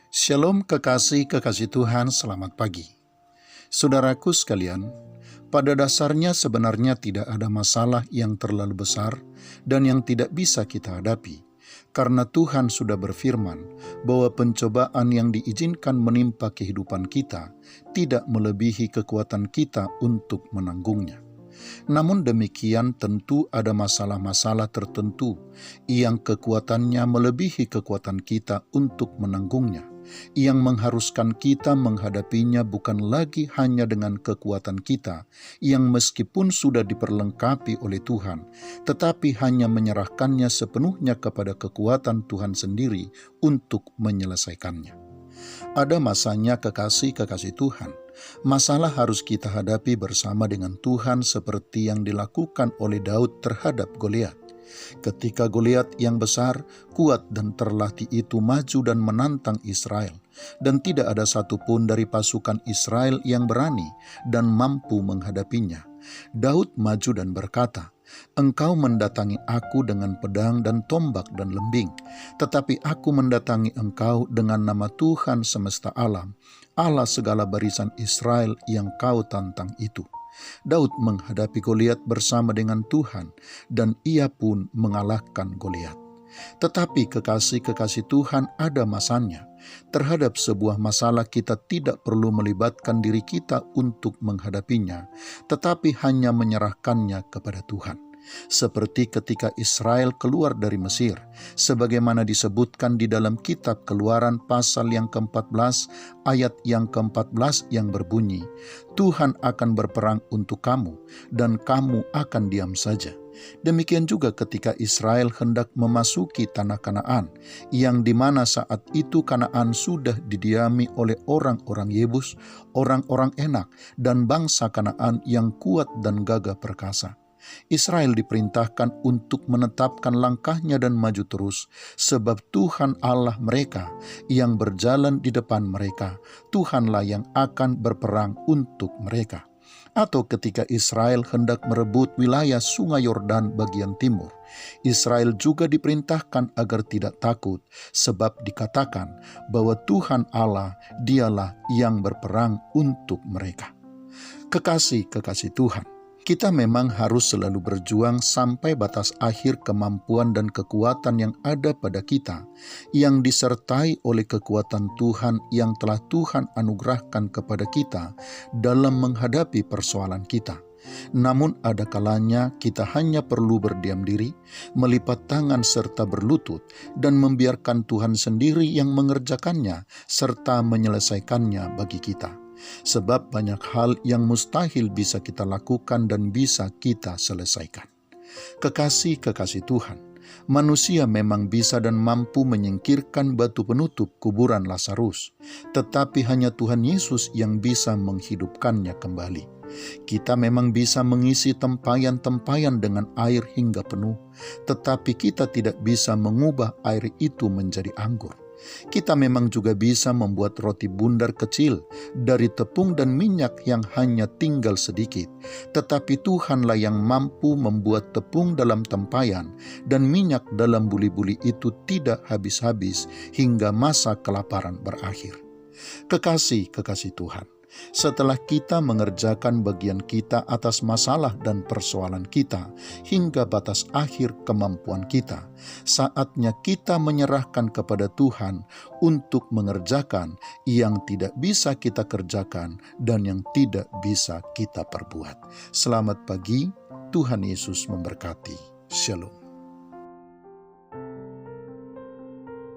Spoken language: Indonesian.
Shalom kekasih-kekasih Tuhan, selamat pagi. Saudaraku sekalian, pada dasarnya sebenarnya tidak ada masalah yang terlalu besar dan yang tidak bisa kita hadapi, karena Tuhan sudah berfirman bahwa pencobaan yang diizinkan menimpa kehidupan kita tidak melebihi kekuatan kita untuk menanggungnya. Namun demikian tentu ada masalah-masalah tertentu yang kekuatannya melebihi kekuatan kita untuk menanggungnya, yang mengharuskan kita menghadapinya bukan lagi hanya dengan kekuatan kita, yang meskipun sudah diperlengkapi oleh Tuhan, tetapi hanya menyerahkannya sepenuhnya kepada kekuatan Tuhan sendiri untuk menyelesaikannya. Ada masanya kekasih-kekasih Tuhan. Masalah harus kita hadapi bersama dengan Tuhan seperti yang dilakukan oleh Daud terhadap Goliat. Ketika Goliat yang besar, kuat dan terlatih itu maju dan menantang Israel, dan tidak ada satupun dari pasukan Israel yang berani dan mampu menghadapinya. Daud maju dan berkata, "Engkau mendatangi aku dengan pedang dan tombak dan lembing, tetapi aku mendatangi engkau dengan nama Tuhan semesta alam, Allah segala barisan Israel yang kau tantang itu." Daud menghadapi Goliat bersama dengan Tuhan, dan ia pun mengalahkan Goliat. Tetapi kekasih-kekasih Tuhan, ada masanya. Terhadap sebuah masalah kita tidak perlu melibatkan diri kita untuk menghadapinya, tetapi hanya menyerahkannya kepada Tuhan. Seperti ketika Israel keluar dari Mesir, sebagaimana disebutkan di dalam kitab Keluaran pasal yang ke-14 ayat yang ke-14 yang berbunyi, "Tuhan akan berperang untuk kamu, dan kamu akan diam saja." Demikian juga ketika Israel hendak memasuki tanah Kanaan, yang dimana saat itu Kanaan sudah didiami oleh orang-orang Yebus, orang-orang Enak, dan bangsa Kanaan yang kuat dan gagah perkasa. Israel diperintahkan untuk menetapkan langkahnya dan maju terus, sebab Tuhan Allah mereka yang berjalan di depan mereka, Tuhanlah yang akan berperang untuk mereka. Atau ketika Israel hendak merebut wilayah Sungai Yordan bagian timur, Israel juga diperintahkan agar tidak takut, sebab dikatakan bahwa Tuhan Allah dialah yang berperang untuk mereka. Kekasih-kekasih Tuhan, kita memang harus selalu berjuang sampai batas akhir kemampuan dan kekuatan yang ada pada kita, yang disertai oleh kekuatan Tuhan yang telah Tuhan anugerahkan kepada kita dalam menghadapi persoalan kita. Namun ada kalanya kita hanya perlu berdiam diri, melipat tangan serta berlutut, dan membiarkan Tuhan sendiri yang mengerjakannya serta menyelesaikannya bagi kita. Sebab banyak hal yang mustahil bisa kita lakukan dan bisa kita selesaikan. Kekasih-kekasih Tuhan, manusia memang bisa dan mampu menyingkirkan batu penutup kuburan Lazarus, tetapi hanya Tuhan Yesus yang bisa menghidupkannya kembali. Kita memang bisa mengisi tempayan-tempayan dengan air hingga penuh, tetapi kita tidak bisa mengubah air itu menjadi anggur. Kita memang juga bisa membuat roti bundar kecil dari tepung dan minyak yang hanya tinggal sedikit, tetapi Tuhanlah yang mampu membuat tepung dalam tempayan dan minyak dalam buli-buli itu tidak habis-habis hingga masa kelaparan berakhir. Kekasih-kekasih Tuhan, setelah kita mengerjakan bagian kita atas masalah dan persoalan kita hingga batas akhir kemampuan kita, saatnya kita menyerahkan kepada Tuhan untuk mengerjakan yang tidak bisa kita kerjakan dan yang tidak bisa kita perbuat. Selamat pagi, Tuhan Yesus memberkati. Shalom.